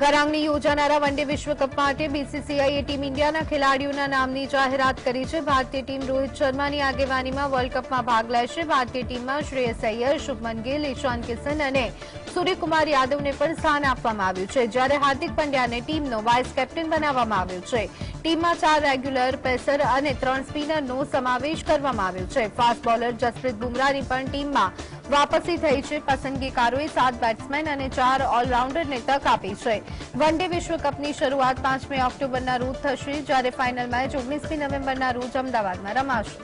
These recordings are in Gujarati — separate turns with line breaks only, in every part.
ઘરાંગની યોજાનારા વનડે વિશ્વકપ માટે બીસીસીઆઈએ ટીમ ઇન્ડિયાના ખેલાડીઓના નામની જાહેરાત કરી છે। ભારતીય ટીમ રોહિત શર્માની આગેવાનીમાં વર્લ્ડ કપમાં ભાગ લેશે। ભારતીય ટીમમાં શ્રેયસ અય્યર, શુભમન ગિલ, ઈશાન કિશન અને સૂર્યકુમાર યાદવને પણ સ્થાન આપવામાં આવ્યું છે, જ્યારે હાર્દિક પંડ્યાને ટીમનો વાઇસ કેપ્ટન બનાવવામાં આવ્યો છે। ટીમમાં 4 રેગ્યુલર પેસર અને 3 સ્પિનરનો સમાવેશ કરવામાં આવ્યો છે। ફાસ્ટ બોલર જસપ્રીત બુમરાહની પણ ટીમમાં વાપસી થઈ છે। પસંદગીકારોએ 7 બેટ્સમેન અને 4 ઓલરાઉન્ડરને તક આપી છે। વનડે વિશ્વકપની શરૂઆત 5મી ઓક્ટોબરના રોજ થશે, જ્યારે ફાઇનલ મેચ 19મી નવેમ્બરના રોજ અમદાવાદમાં રમાશે।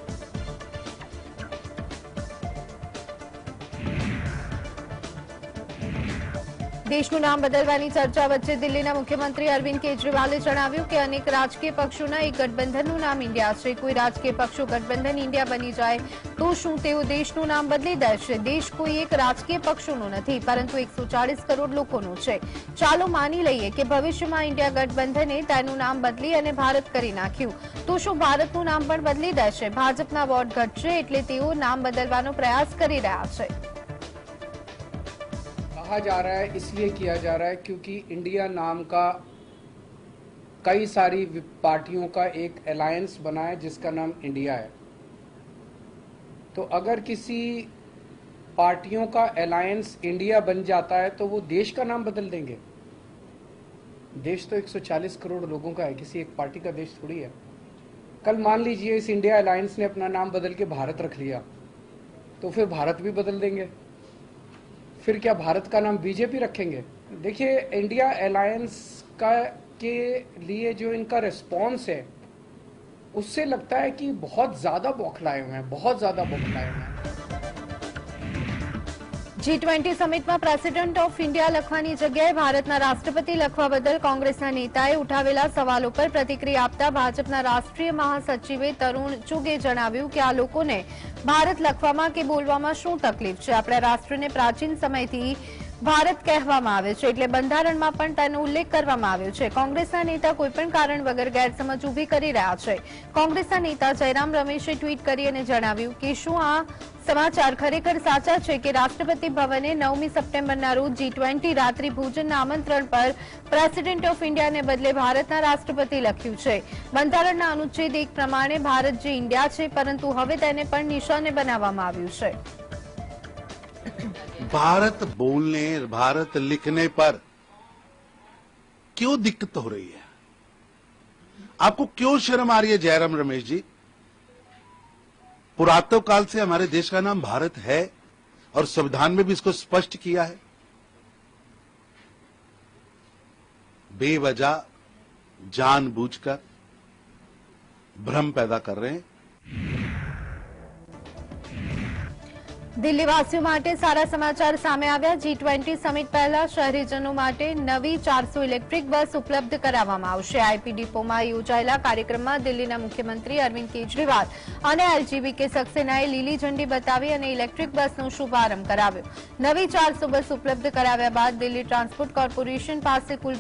દેશનું નામ બદલવાની ચર્ચા વચ્ચે દિલ્હીના મુખ્યમંત્રી અરવિંદ કેજરીવાલે જણાવ્યું કે અનેક રાજકીય પક્ષોના એક ગઠબંધનનું નામ ઇન્ડિયા છે। કોઈ રાજકીય પક્ષો ગઠબંધન ઇન્ડિયા બની જાય તો શું તેઓ દેશનું નામ બદલી દેશે? દેશ કોઈ એક રાજકીય પક્ષોનો નથી, પરંતુ 140 કરોડ લોકોનો છે। ચાલો માની લઈએ કે ભવિષ્યમાં ઇન્ડિયા ગઠબંધને તેનું નામ બદલી અને ભારત કરી નાખ્યું, તો શું ભારતનું નામ પણ બદલી દેશે? ભાજપના વોટ ઘટશે એટલે તેઓ નામ બદલવાનો પ્રયાસ કરી રહ્યા છે।
कहा जा रहा है, इसलिए किया जा रहा है क्योंकि इंडिया नाम का कई सारी पार्टियों का एक अलायंस बना है जिसका नाम इंडिया है। तो अगर किसी पार्टियों का अलायंस इंडिया बन जाता है तो वो देश का नाम बदल देंगे। देश तो 140 करोड़ लोगों का है, किसी एक पार्टी का देश थोड़ी है। कल मान लीजिए इस इंडिया अलायंस ने अपना नाम बदल के भारत रख लिया, तो फिर भारत भी बदल देंगे। फिर क्या भारत का नाम बीजेपी रखेंगे? देखिए, इंडिया अलायंस का के लिए जो इनका रिस्पॉन्स है, उससे लगता है कि बहुत ज्यादा बौखलाए हुए हैं, बहुत ज्यादा बौखलाए हुए हैं।
G20 સમિટમાં પ્રેસિડેન્ટ ઓફ ઇન્ડિયા લખવાની જગ્યાએ ભારતના રાષ્ટ્રપતિ લખવા બદલ કોંગ્રેસના નેતાએ ઉઠાવેલા સવાલો પર પ્રતિક્રિયા આપતા ભાજપના રાષ્ટ્રીય મહાસચિવે તરુણ ચુગે જણાવ્યું કે આ લોકોને ભારત લખવામાં કે બોલવામાં શું તકલીફ છે? આપણા રાષ્ટ્રને પ્રાચીન સમયથી ભારત કહેવામાં આવે છે, એટલે બંધારણમાં પણ તેનો ઉલ્લેખ કરવામાં આવ્યો છે। કોંગ્રેસના નેતા કોઈપણ કારણ વગર ગેરસમજ ઊભી કરી રહ્યા છે। કોંગ્રેસના નેતા જયરામ રમેશે ટ્વીટ કરી અને જણાવ્યું કે શું આ સમાચાર ખરેખર સાચા છે કે રાષ્ટ્રપતિ ભવને 9મી સપ્ટેમ્બરના રોજ G20 રાત્રિ ભોજનના આમંત્રણ પર પ્રેસિડેન્ટ ઓફ ઇન્ડિયાને બદલે ભારતના રાષ્ટ્રપતિ લખ્યું છે? બંધારણના અનુચ્છેદ 1 પ્રમાણે ભારત જે ઇન્ડિયા છે, પરંતુ હવે તેને પણ નિશાને બનાવવામાં આવ્યું છે।
भारत बोलने, भारत लिखने पर क्यों दिक्कत हो रही है? आपको क्यों शर्म आ रही है जयराम रमेश जी? पुरातन काल से हमारे देश का नाम भारत है और संविधान में भी इसको स्पष्ट किया है। बेवजह जानबूझकर भ्रम पैदा कर रहे हैं।
દિલ્હીવાસીઓ માટે સારા સમાચાર સામે આવ્યા। G20 સમિટ પહેલા શહેરીજનો માટે નવી 400 ઇલેક્ટ્રિક બસ ઉપલબ્ધ કરાવવામાં આવશે। આઈપી ડિપોમાં યોજાયેલા કાર્યક્રમમાં દિલ્હીના મુખ્યમંત્રી અરવિંદ કેજરીવાલ અને એલજીવીકે સક્સેનાએ લીલી ઝંડી બતાવી અને ઇલેક્ટ્રિક બસનો શુભારંભ કરાવ્યો। નવી 400 બસ ઉપલબ્ધ કરાવ્યા બાદ દિલ્હી ટ્રાન્સપોર્ટ કોર્પોરેશન પાસે કુલ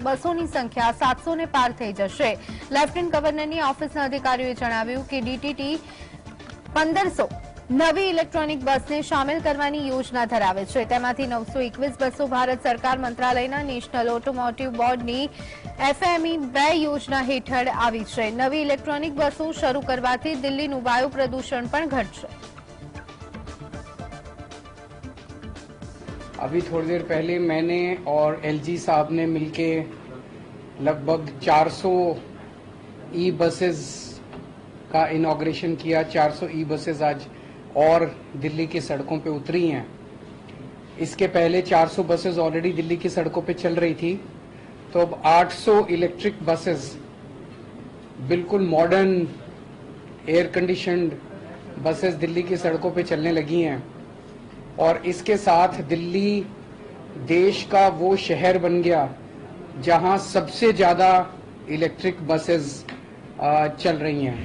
બસોની સંખ્યા 700 ને પાર થઈ જશે। લેફ્ટનન્ટ ગવર્નરની ઓફિસના અધિકારીઓએ જણાવ્યું કે ડીટીટી 1500 નવી ઇલેક્ટ્રોનિક બસને સામેલ કરવાની યોજના ધરાવે છે। તેમાંથી 921 બસો ભારત સરકાર મંત્રાલયના નેશનલ ઓટોમોટિવ બોર્ડની FME 2 યોજના હેઠળ આવી છે। નવી ઇલેક્ટ્રોનિક બસો શરૂ કરવાથી દિલ્હીનું વાયુ પ્રદૂષણ પણ ઘટશે।
अभी थोड़ी देर पहले मैंने और एलजी साहब ने मिलके लगभग 400 ई बसेस का इनॉग्रेशन किया। 400 ई बसेस आज और दिल्ली की सड़कों पे उतरी हैं। इसके पहले 400 बसेस ऑलरेडी दिल्ली की सड़कों पे चल रही थी, तो अब 800 इलेक्ट्रिक बसेस बिल्कुल modern air conditioned buses Delhi की सड़कों पे चलने लगी हैं। और इसके साथ दिल्ली देश का वो शहर बन गया जहां सबसे ज्यादा इलेक्ट्रिक बसेस चल रही हैं।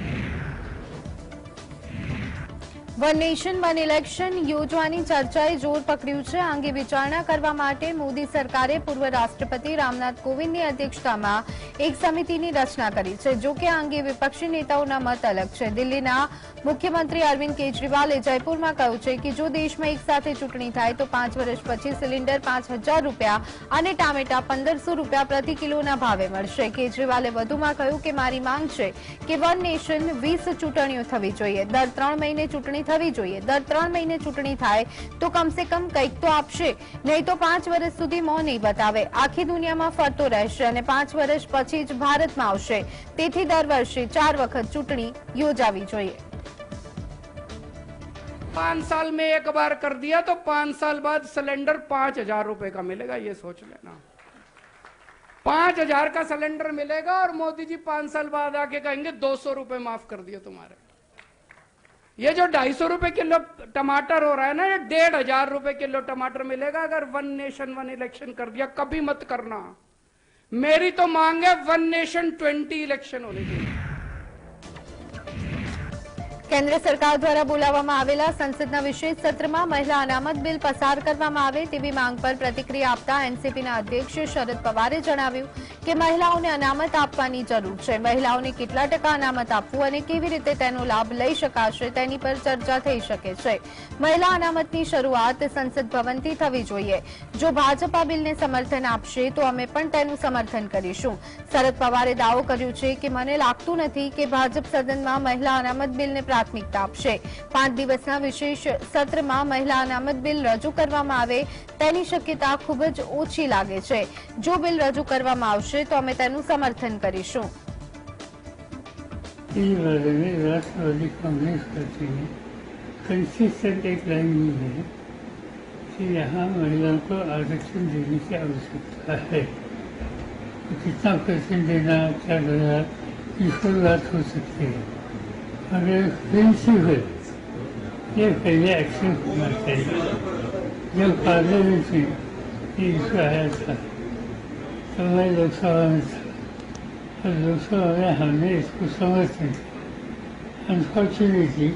વન નેશન વન ઇલેક્શન યોજવાની ચર્ચાએ જોર પકડ્યું છે. આ અંગે વિચારણા કરવા માટે મોદી સરકારે પૂર્વ રાષ્ટ્રપતિ રામનાથ કોવિંદની અધ્યક્ષતામાં એક સમિતિની રચના કરી છે. જો કે આ અંગે વિપક્ષી નેતાઓના મત અલગ છે. દિલ્હીના મુખ્યમંત્રી અરવિંદ કેજરીવાલે જયપુરમાં કહ્યું છે કે જો દેશમાં એક સાથે ચૂંટણી થાય તો 5 વર્ષ પછી સિલિન્ડર 5,000 રૂપિયા અને ટામેટા 1,500 રૂપિયા પ્રતિ કિલોના ભાવે મળશે. કેજરીવાલે વધુમાં કહ્યું કે મારી માંગ છે કે વન નેશન 20 ચૂંટણીઓ થવી જોઈએ. દર 3 મહિને ચૂંટણી થવી જોઈએ. દર 3 મહિને ચૂંટણી થાય તો કમસે કમ કંઈક તો આપશે, નહીં તો 5 વર્ષ સુધી મોં નહીં બતાવે. આખી દુનિયામાં ફરતો રહેશે અને 5 વર્ષ પછી જ ભારતમાં આવશે. તેથી દર વર્ષે 4 વખત ચૂંટણી યોજાવી જોઈએ.
5 साल में एक बार कर दिया तो 5 साल बाद सिलेंडर 5,000 रुपए का मिलेगा, ये सोच लेना. 5,000 का सिलेंडर मिलेगा और मोदी जी 5 साल बाद आके कहेंगे 200 रुपए माफ कर दिए तुम्हारे. ये जो 250 रुपए किलो टमाटर हो रहा है ना, ये 1,500 रुपए किलो टमाटर मिलेगा अगर वन नेशन वन इलेक्शन कर दिया. कभी मत करना. मेरी तो मांग है वन नेशन 20 इलेक्शन होने चाहिए.
કેન્દ્ર સરકાર દ્વારા બોલાવવામાં આવેલા સંસદના વિશેષ સત્રમાં મહિલા અનામત બિલ પસાર કરવામાં આવે તેવી માંગ પર પ્રતિક્રિયા આપતા એનસીપીના અધ્યક્ષ શરદ પવારે જણાવ્યું કે મહિલાઓને અનામત આપવાની જરૂર છે. મહિલાઓને કેટલા ટકા અનામત આપવું અને કેવી રીતે તેનો લાભ લઈ શકાશે તેની પર ચર્ચા થઈ શકે છે. મહિલા અનામતની શરૂઆત સંસદ ભવનથી થવી જોઈએ. જો ભાજપ આ બિલને સમર્થન આપશે તો અમે પણ તેનું સમર્થન કરીશું. શરદ પવારે દાવો કર્યો છે કે મને લાગતું નથી કે ભાજપ સદનમાં મહિલા અનામત બિલને પ્રાથમિકતા આપશે. 5 દિવસના વિશેષ સત્રમાં મહિલા અનામત બિલ રજૂ કરવામાં આવે તેની શક્યતા ખૂબ જ ઓછી લાગે છે. જો બિલ રજૂ કરવામાં આવશે તો અમે તેનું સમર્થન કરીશું.
राष्ट्रवादी कांग्रेस पार्टी ने कंसिस्टेंट एक लाइन ली है कि यहाँ महिलाओं को आरक्षण देने की आवश्यकता है. कितना परसेंट देना, क्या देना, इस पर बात हो सकती है. अगर प्रिंसिपल ये पहले एक्शन होना चाहिए. जब पार्लियामेंट में ये इशू आया था तब मैं लोकसभा में था और लोकसभा में हमने इसको समर्थन किया. अनफॉर्चुनेटली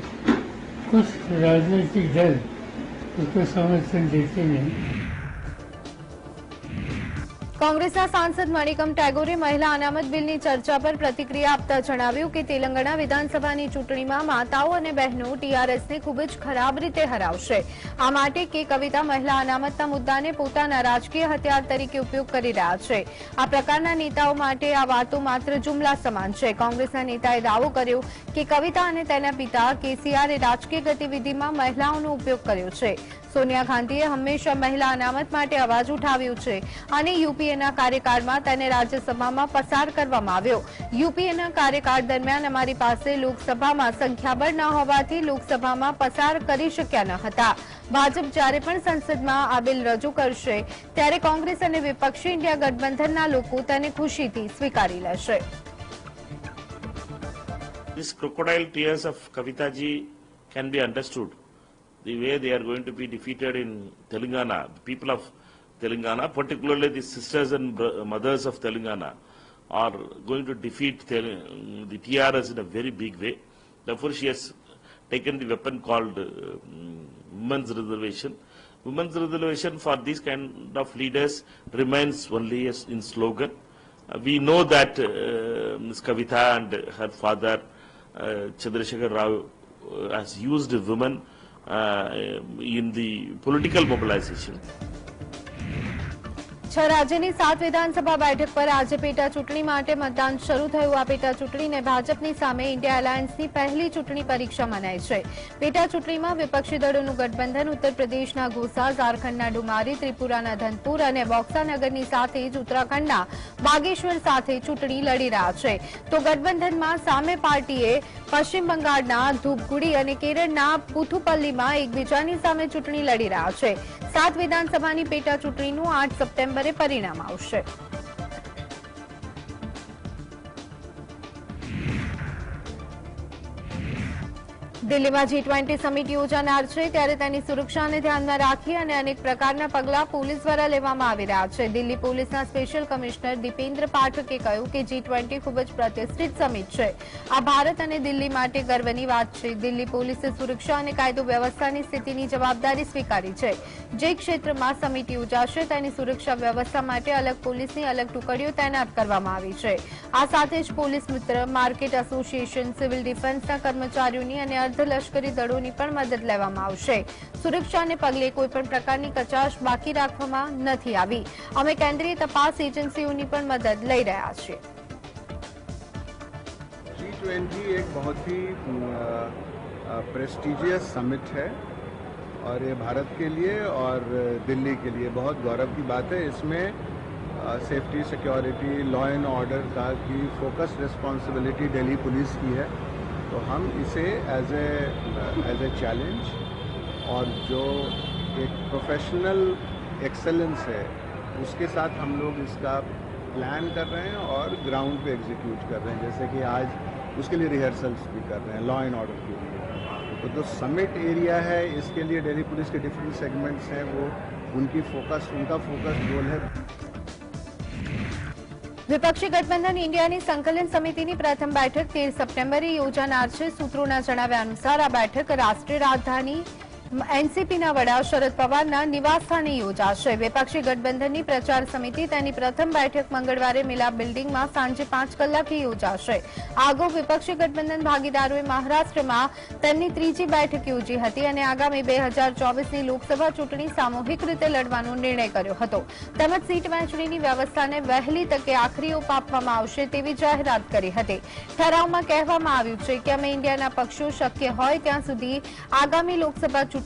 कुछ राजनीतिक दल उसको समर्थन देते नहीं.
કોંગ્રેસના સાંસદ મણિકમ ટેગોરે મહિલા અનામત બિલની ચર્ચા પર પ્રતિક્રિયા આપતા જણાવ્યું કે તેલંગાણા વિધાનસભાની ચૂંટણીમાં માતાઓ અને બહેનો ટીઆરએસને ખૂબ જ ખરાબ રીતે હરાવશે. આ માટે કે કવિતા મહિલા અનામતના મુદ્દાને પોતાના રાજકીય હથિયાર તરીકે ઉપયોગ કરી રહ્યા છે. આ પ્રકારના નેતાઓ માટે આ વાતો માત્ર જુમલા સમાન છે. કોંગ્રેસના નેતાએ દાવો કર્યો કે કવિતા અને તેના પિતા કેસીઆરે રાજકીય ગતિવિધિમાં મહિલાઓનો ઉપયોગ કર્યો છે. સોનિયા ગાંધીએ હંમેશા મહિલા અનામત માટે અવાજ ઉઠાવ્યો છે અને યુપીએના કાર્યકાળમાં તેને રાજ્યસભામાં પસાર કરવામાં આવ્યો. યુપીએના કાર્યકાળ દરમિયાન અમારી પાસે લોકસભામાં સંખ્યાબળ ન હોવાથી લોકસભામાં પસાર કરી શક્યા ન હતા. ભાજપ જ્યારે પણ સંસદમાં આ બિલ રજૂ કરશે ત્યારે કોંગ્રેસ અને વિપક્ષી ઇન્ડિયા ગઠબંધનના લોકો તેને ખુશીથી સ્વીકારી લેશે.
This crocodile tears of Kavita ji can be understood. The way they are going to be defeated in Telangana, the people of Telangana, particularly the sisters and mothers of Telangana, are going to defeat the TRS in a very big way. Therefore, she has taken the weapon called women's reservation. Women's reservation for these kind of leaders remains only in slogan. We know that Ms. Kavita and her father, Chandrasekhar Rao, has used women in the political mobilization.
6 રાજ્યની 7 વિધાનસભા બેઠક પર આજે પેટા ચૂંટણી માટે મતદાન શરૂ થયું. આ પેટા ચૂંટણીને ભાજપની સામે ઇન્ડિયા એલાયન્સની પહેલી ચૂંટણી પરીક્ષા મનાય છે. પેટા ચૂંટણીમાં વિપક્ષી દળોનું ગઠબંધન ઉત્તર પ્રદેશના ગોસા, ઝારખંડના ડુમારી, ત્રિપુરાના ધનપુર અને બોક્સાનગરની સાથે જ ઉત્તરાખંડના બાગેશ્વર સાથે ચૂંટણી લડી રહ્યા છે. તો ગઠબંધનમાં સામે પાર્ટીએ પશ્ચિમ બંગાળના ધૂપગુડી અને કેરળના પુથુપલ્લીમાં એકબીજાની સામે ચૂંટણી લડી રહ્યા છે. 7 વિધાનસભાની પેટા ચૂંટણીનું 8 સપ્ટેમ્બરે પરિણામ આવશે. દિલ્હીમાં G20 સમિટ યોજાનાર છે ત્યારે તેની સુરક્ષાને ધ્યાનમાં રાખી અને અનેક પ્રકારના પગલાં પોલીસ દ્વારા લેવામાં આવી રહ્યા છે. દિલ્હી પોલીસના સ્પેશિયલ કમિશનર દીપેન્દ્ર પાઠકે કહ્યું કે G20 ખૂબ જ પ્રતિષ્ઠિત સમિટ છે. આ ભારત અને દિલ્હી માટે ગર્વની વાત છે. દિલ્હી પોલીસે સુરક્ષા અને કાયદો વ્યવસ્થાની સ્થિતિની જવાબદારી સ્વીકારી છે. જે ક્ષેત્રમાં સમિટ યોજાશે તેની સુરક્ષા વ્યવસ્થા માટે અલગ પોલીસની અલગ ટુકડીઓ તૈનાત કરવામાં આવી છે. આ સાથે જ પોલીસ મિત્ર, માર્કેટ એસોસિએશન, સિવિલ ડિફેન્સના કર્મચારીઓની અને અર્ધલશ્કરી દળોની પણ મદદ લેવામાં આવશે. સુરક્ષાને પગલે કોઈપણ પ્રકારની કચાશ બાકી રાખવામાં નથી આવી. અમે કેન્દ્રીય તપાસ એજન્સીઓની પણ મદદ લઈ રહ્યા છીએ.
G20 एक बहुत ही प्रेस्टिजियस समिट है और ये भारत के लिए और दिल्ली के लिए बहुत गौरव की बात है. इसमें safety, security, law and order का की फोकस रिस्पॉन्सिबिलिटी दिल्ली पुलिस की है. तो हम इसे एज ए चैलेंज और जो एक प्रोफेशनल एक्सेलेंस है उसके साथ हम लोग इसका प्लान कर रहे हैं और ग्राउंड पे एग्जीक्यूट कर रहे हैं. जैसे कि आज उसके लिए रिहर्सल्स भी कर रहे हैं लॉ एंड ऑर्डर के लिए. तो जो समिट एरिया है इसके लिए दिल्ली पुलिस के डिफरेंट सेगमेंट्स हैं, वो उनका फोकस रोल है.
વિપક્ષી ગઠબંધન ઇન્ડિયાની સંકલન સમિતિની પ્રથમ બેઠક 13 સપ્ટેમ્બરે યોજાનાર છે. સૂત્રોના જણાવ્યા અનુસાર આ બેઠક રાષ્ટ્રીય રાજધાની એનસીપીના વડા શરદ પવારના નિવાસસ્થાને યોજાશે. વિપક્ષી ગઠબંધનની પ્રચાર સમિતિ તેની પ્રથમ બેઠક મંગળવારે મિલાપ બિલ્ડિંગમાં સાંજે 5 કલાકે યોજાશે. આ અગાઉ વિપક્ષી ગઠબંધન ભાગીદારોએ મહારાષ્ટ્રમાં તેમની ત્રીજી બેઠક યોજી હતી અને આગામી 2024ની લોકસભા ચૂંટણી સામૂહિક રીતે લડવાનો નિર્ણય કર્યો હતો. તેમજ સીટ વહેંચણીની વ્યવસ્થાને વહેલી તકે આખરી ઓપ આપવામાં આવશે તેવી જાહેરાત કરી હતી. ઠરાવમાં કહેવામાં આવ્યું છે કે અમે ઇન્ડિયાના પક્ષો શક્ય હોય ત્યાં સુધી આગામી લોકસભા ચૂંટણી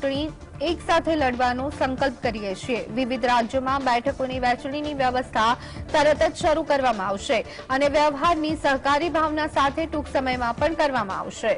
એક સાથે લડવાનો સંકલ્પ કરીએ છીએ. વિવિધ રાજ્યોમાં બેઠકોની વહેંચણીની વ્યવસ્થા તરત જ શરૂ કરવામાં આવશે અને વ્યવહારની સહકારી ભાવના સાથે ટૂંક સમયમાં પણ કરવામાં આવશે.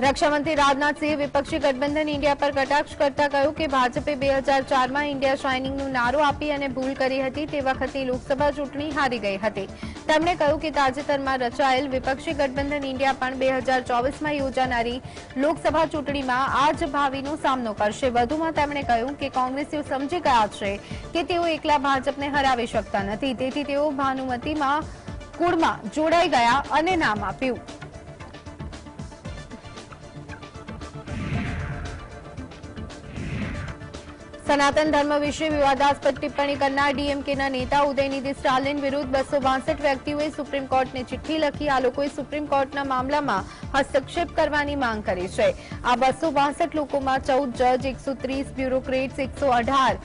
રક્ષામંત્રી રાજનાથસિંહે વિપક્ષી ગઠબંધન ઇન્ડિયા પર કટાક્ષ કરતા કહ્યું કે ભાજપે 2004માં ઇન્ડિયા શાઇનિંગનો નારો આપી અને ભૂલ કરી હતી. તે વખતે લોકસભા ચૂંટણી હારી ગઈ હતી. તેમણે કહ્યું કે તાજેતરમાં રચાયેલ વિપક્ષી ગઠબંધન ઇન્ડિયા પણ 2024માં યોજાનારી લોકસભા ચૂંટણીમાં આ જ ભાવિનો સામનો કરશે. વધુમાં તેમણે કહ્યું કે કોંગ્રેસીઓ સમજી ગયા છે કે તેઓ એકલા ભાજપને હરાવી શકતા નથી. તેથી તેઓ ભાનુમતીમાં કુળમાં જોડાઈ ગયા અને નામ આપ્યું. સનાતન ધર્મ વિશે વિવાદાસ્પદ ટિપ્પણી કરનાર ડીએમકેના નેતા ઉદયનિધિ સ્ટાલિન વિરુદ્ધ 262 વ્યક્તિઓએ સુપ્રીમ કોર્ટને ચિઠ્ઠી લખી. આ લોકોએ સુપ્રીમ કોર્ટના મામલામાં હસ્તક્ષેપ કરવાની માંગ કરી છે. આ 262 લોકોમાં 14 જજ, 130 બ્યુરોક્રેટ્સ, 118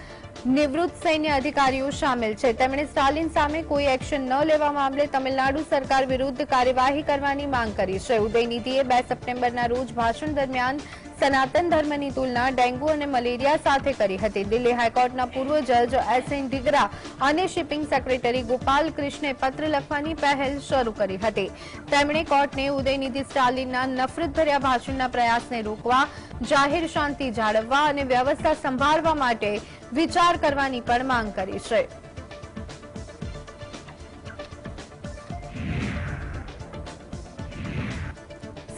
નિવૃત્ત સૈન્ય અધિકારીઓ સામેલ છે. તેમણે સ્ટાલિન સામે કોઈ એક્શન ન લેવા મામલે તમિલનાડુ સરકાર વિરુદ્ધ કાર્યવાહી કરવાની માંગ કરી છે. ઉદયનિધિએ 2 સપ્ટેમ્બરના રોજ ભાષણ દરમિયાન સનાતન ધર્મની તુલના ડેન્ગ્યુ અને મલેરિયા સાથે કરી હતી. દિલ્હી હાઈકોર્ટના પૂર્વ જજ એસએન ડિગરા અને શિપિંગ સેક્રેટરી ગોપાલ કૃષ્ણે પત્ર લખવાની પહેલ શરૂ કરી હતી. તેમણે કોર્ટને ઉદયનિધિ સ્ટાલિનના નફરતભર્યા ભાષણના પ્રયાસને રોકવા, જાહેર શાંતિ જાળવવા અને વ્યવસ્થા સંભાળવા માટે વિચાર કરવાની પણ માંગ કરી છે.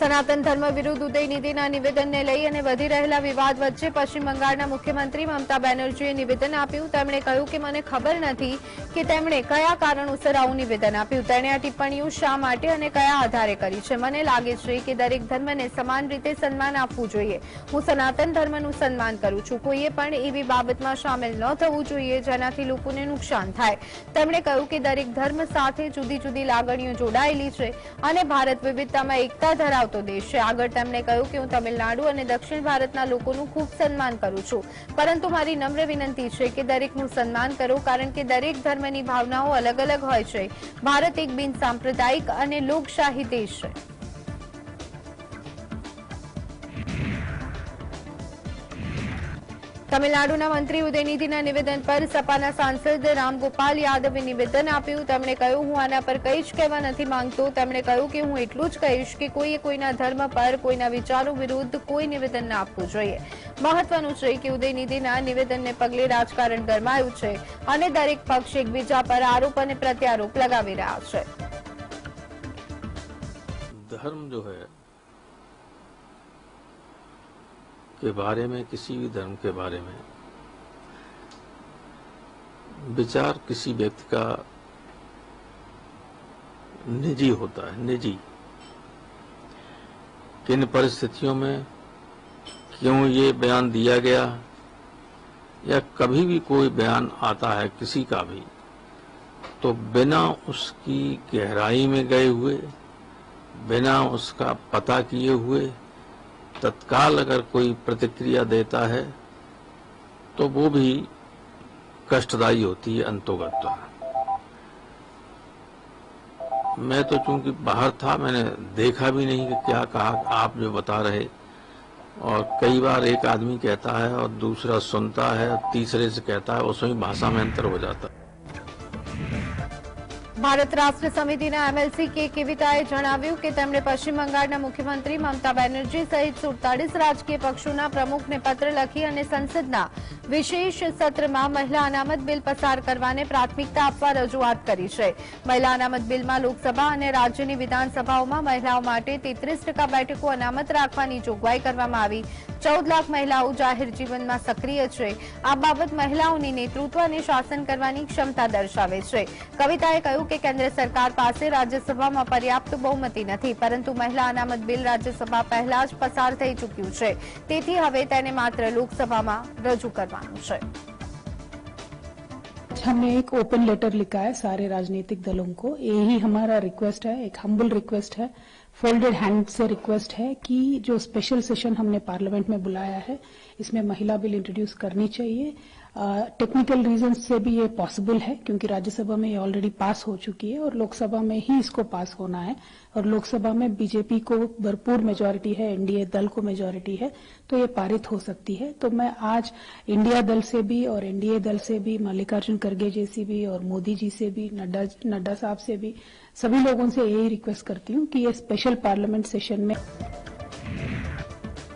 સનાતન ધર્મ વિરુદ્ધ ઉદયનિધિના નિવેદનને લઈ અને વધી રહેલા વિવાદ વચ્ચે પશ્ચિમ બંગાળના મુખ્યમંત્રી મમતા બેનર્જીએ નિવેદન આપ્યું. તેમણે કહ્યું કે મને ખબર નથી કે તેમણે કયા કારણોસર આવું નિવેદન આપ્યું. તેણે આ ટિપ્પણીઓ શા માટે અને કયા આધારે કરી છે. મને લાગે છે કે દરેક ધર્મને સમાન રીતે સન્માન આપવું જોઈએ. હું સનાતન ધર્મનું સન્માન કરું છું. કોઈએ પણ એવી બાબતમાં સામેલ ન થવું જોઈએ જેનાથી લોકોને નુકસાન થાય. તેમણે કહ્યું કે દરેક ધર્મ સાથે જુદી જુદી લાગણીઓ જોડાયેલી છે અને ભારત વિવિધતામાં એકતા ધરાવતો દેશ છે. આગળ તેમણે કહ્યું કે હું તમિલનાડુ અને દક્ષિણ ભારતના લોકોનું ખૂબ સન્માન કરું છું, પરંતુ મારી નમ્ર વિનંતી છે કે દરેકનું સન્માન કરો, કારણ કે દરેક ધર્મની ભાવનાઓ અલગ અલગ હોય છે. ભારત એક બિન સાંપ્રદાયિક અને લોકશાહી દેશ છે. તમિલનાડુના મંત્રી ઉદયનિધિના નિવેદન પર સપાના સાંસદ રામગોપાલ યાદવે નિવેદન આપ્યું. તેમણે કહ્યું, હું આના પર કંઈ જ કહેવા નથી માંગતો. તેમણે કહ્યું કે હું એટલું જ કહીશ કે કોઈએ કોઈના ધર્મ પર, કોઈના વિચારો વિરુદ્ધ કોઈ નિવેદન ના આપવું જોઈએ. મહત્વનું છે કે ઉદયનિધિના નિવેદનને પગલે રાજકારણ ગરમાયું છે અને દરેક પક્ષ એકબીજા પર આરોપ અને પ્રત્યારોપ લગાવી રહ્યા છે.
धर्म जो है के बारे में, किसी भी धर्म के बारे में विचार किसी व्यक्ति का निजी होता है, निजी। किन परिस्थितियों में क्यों ये बयान दिया गया या कभी भी कोई बयान आता है किसी का भी, तो बिना उसकी गहराई में गए हुए, बिना उसका पता किए हुए तत्काल अगर कोई प्रतिक्रिया देता है तो वो भी कष्टदायी होती है अंतोगत्वा। मैं तो चूंकि बाहर था, मैंने देखा भी नहीं कि क्या कहा आप जो बता रहे, और कई बार एक आदमी कहता है और दूसरा सुनता है और तीसरे से कहता है, उसमें भाषा में अंतर हो जाता है।
ભારત રાષ્ટ્ર સમિતિના એમએલસી કે કેવિતાએ જણાવ્યું કે તેમણે પશ્ચિમ બંગાળના મુખ્યમંત્રી મમતા બેનર્જી સહિત 47 રાજકીય પક્ષોના પ્રમુખને પત્ર લખી અને સંસદના વિશેષ સત્રમાં મહિલા અનામત બિલ પસાર કરવાને પ્રાથમિકતા આપવા રજૂઆત કરી છે. મહિલા અનામત બિલમાં લોકસભા અને રાજ્યની વિધાનસભાઓમાં મહિલાઓ માટે 33% બેઠકો અનામત રાખવાની જોગવાઈ કરવામાં આવી. 14 લાખ મહિલાઓ જાહેર જીવનમાં સક્રિય છે. આ બાબત મહિલાઓની નેતૃત્વ અને શાસન કરવાની ક્ષમતા દર્શાવે છે. કવિતાએ કહ્યું કે કેન્દ્ર સરકાર પાસે રાજ્યસભામાં પર્યાપ્ત બહુમતી નથી, પરંતુ મહિલા અનામત બિલ રાજ્યસભા પહેલા જ પસાર થઈ ચૂક્યું છે. તેથી હવે તેને માત્ર લોકસભામાં રજૂ કરવાનું છે.
हमने एक ओपन लेटर लिखा है सारे राजनीतिक दलों को. यही हमारा रिक्वेस्ट है, एक हम्बल रिक्वेस्ट है, फोल्डेड हैंड से रिक्वेस्ट है कि जो स्पेशल सेशन हमने पार्लियामेंट में बुलाया है इसमें महिला बिल इंट्रोड्यूस करनी चाहिए. टेक्निकल रीजन से भी ये पॉसिबल है क्योंकि राज्यसभा में ये ऑलरेडी पास हो चुकी है और लोकसभा में ही इसको पास होना है, और लोकसभा में बीजेपी को भरपूर मेजॉरिटी है, एनडीए दल को मेजॉरिटी है, तो ये पारित हो सकती है. तो मैं आज इंडिया दल से भी और एनडीए दल से भी, मल्लिकार्जुन खड़गे जी से भी और मोदी जी से भी, नड्डा साहब से भी, सभी लोगों से यही रिक्वेस्ट करती हूँ कि ये स्पेशल पार्लियामेंट सेशन में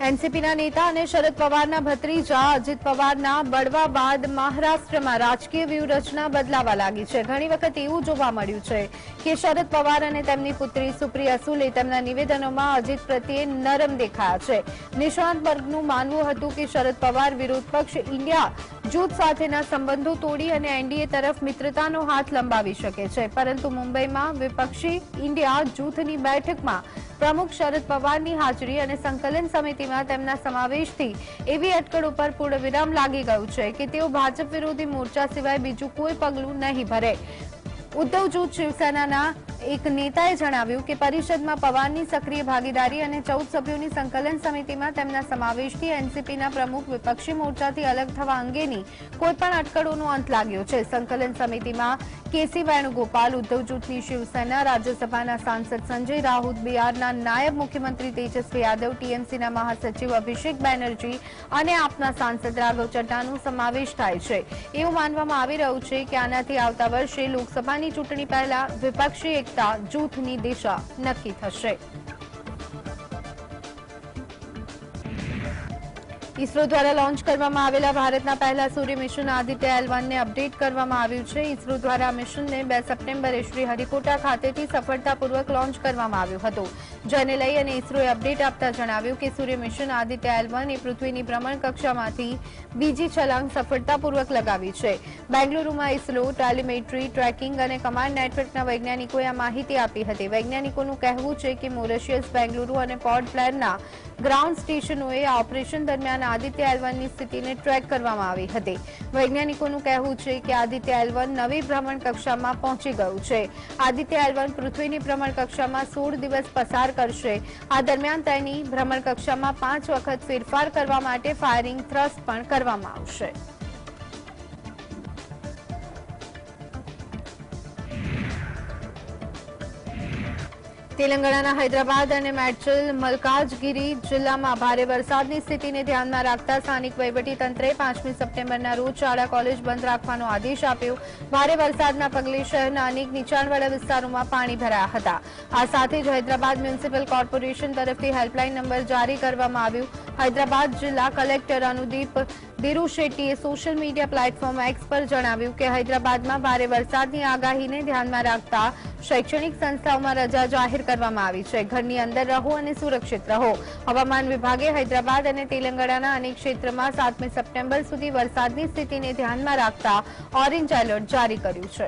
એનસીપીના નેતા અને શરદ પવારના ભત્રીજા અજીત પવારના બળવા બાદ મહારાષ્ટ્રમાં રાજકીય વ્યૂહરચના બદલાવા લાગી છે. ઘણી વખત એવું જોવા મળ્યું છે કે શરદ પવાર અને તેમની પુત્રી સુપ્રિયા સુલે તેમના નિવેદનોમાં અજીત પ્રત્યે નરમ દેખાયા છે. નિષ્ણાત વર્ગનું માનવું હતું કે શરદ પવાર વિરોધ પક્ષ ઇન્ડિયા જૂથ સાથેના સંબંધો તોડી અને એનડીએ તરફ મિત્રતાનો હાથ લંબાવી શકે છે, પરંતુ મુંબઈમાં વિપક્ષી ઇન્ડિયા જૂથની બેઠકમાં પ્રમુખ શરદ પવારની હાજરી અને સંકલન સમિતિમાં તેમના સમાવેશથી એવી અટકળો પર પૂર્ણવિરામ લાગી ગયું છે કે તેઓ ભાજપ વિરોધી મોરચા સિવાય બીજું કોઈ પગલું નહીં ભરે. ઉદ્ધવ જૂથ શિવસેનાના એક નેતાએ જણાવ્યું કે પરિષદમાં પવારની સક્રિય ભાગીદારી અને 14 સભ્યોની સંકલન સમિતિમાં તેમના સમાવેશથી એનસીપીના પ્રમુખ વિપક્ષી મોરચાથી અલગ થવા અંગેની કોઈપણ અટકળોનો અંત લાગ્યો છે. સંકલન સમિતિમાં કેસી વેણુગોપાલ, ઉદ્ધવ જૂથની શિવસેના, રાજ્યસભાના સાંસદ સંજય રાઉત, બિહારના નાયબ મુખ્યમંત્રી તેજસ્વી યાદવ, ટીએમસીના મહાસચિવ અભિષેક બેનર્જી અને આપના સાંસદ રાઘવ ચડ્ડાનો સમાવેશ થાય છે. એવું માનવામાં આવી રહ્યું છે કે આનાથી આવતા વર્ષે લોકસભાની ચૂંટણી પહેલા વિપક્ષી એકતા જૂથની દિશા નક્કી થશે. ઇસરો દ્વારા લોન્ચ કરવામાં આવેલા ભારતના પહેલા સૂર્ય મિશન આદિત્ય L1ને અપડેટ કરવામાં આવ્યું છે. ઇસરો દ્વારા આ મિશનને 2 સપ્ટેમ્બરે શ્રીહરિકોટા ખાતેથી સફળતાપૂર્વક લોન્ચ કરવામાં આવ્યું હતું, જેને લઈ અને ઇસરોએ અપડેટ આપતા જણાવ્યું કે સૂર્ય મિશન આદિત્ય L1 એ પૃથ્વીની ભ્રમણ કક્ષામાંથી બીજી છલાંગ સફળતાપૂર્વક લગાવી છે. બેંગલુરુમાં ઇસરો, ટેલિમેટ્રી, ટ્રેકિંગ અને કમાન્ડ નેટવર્કના વૈજ્ઞાનિકોએ આ માહિતી આપી હતી. વૈજ્ઞાનિકોનું કહેવું છે કે મોરેશિયસ, બેંગલુરુ અને પોર્ટ બ્લેરના ગ્રાઉન્ડ સ્ટેશનોએ આ ઓપરેશન દરમિયાન આદિત્ય L1ની સ્થિતિને ટ્રેક કરવામાં આવી હતી. વૈજ્ઞાનિકોનું કહેવું છે કે આદિત્ય L1 નવી ભ્રમણ કક્ષામાં પહોંચી ગયું છે. આદિત્ય L1 પૃથ્વીની ભ્રમણ કક્ષામાં 16 દિવસ પસાર કરશે. આ દરમિયાન તેની ભ્રમણ કક્ષામાં 5 વખત ફેરફાર કરવા માટે ફાયરિંગ થ્રસ્ટ પણ કરવામાં આવશે. તેલંગાણાના હૈદરાબાદ અને મેડચલ મલકાજગીરી જિલ્લામાં ભારે વરસાદની સ્થિતિને ધ્યાનમાં રાખતા સ્થાનિક વહીવટીતંત્રે 5મી સપ્ટેમ્બરના રોજ શાળા કોલેજ બંધ રાખવાનો આદેશ આપ્યો. ભારે વરસાદના પગલે શહેરના અનેક નીચાણવાળા વિસ્તારોમાં પાણી ભરાયા હતા. આ સાથે જ હૈદરાબાદ મ્યુનિસિપલ કોર્પોરેશન તરફથી હેલ્પલાઇન નંબર જારી કરવામાં આવ્યું. હૈદરાબાદ જિલ્લા કલેક્ટર અનુદીપ દિરુશેટ્ટીએ સોશિયલ મીડિયા પ્લેટફોર્મ એક્સ પર જણાવ્યું કે હૈદરાબાદમાં ભારે વરસાદની આગાહીને ધ્યાનમાં રાખતા શૈક્ષણિક સંસ્થાઓમાં રજા જાહેર કરવામાં આવી છે. ઘરની અંદર રહો અને સુરક્ષિત રહો. હવામાન વિભાગે હૈદરાબાદ અને તેલંગાણાના અનેક ક્ષેત્રમાં 7મી સપ્ટેમ્બર સુધી વરસાદની સ્થિતિને ધ્યાનમાં રાખતા ઓરેન્જ એલર્ટ જારી કર્યું છે.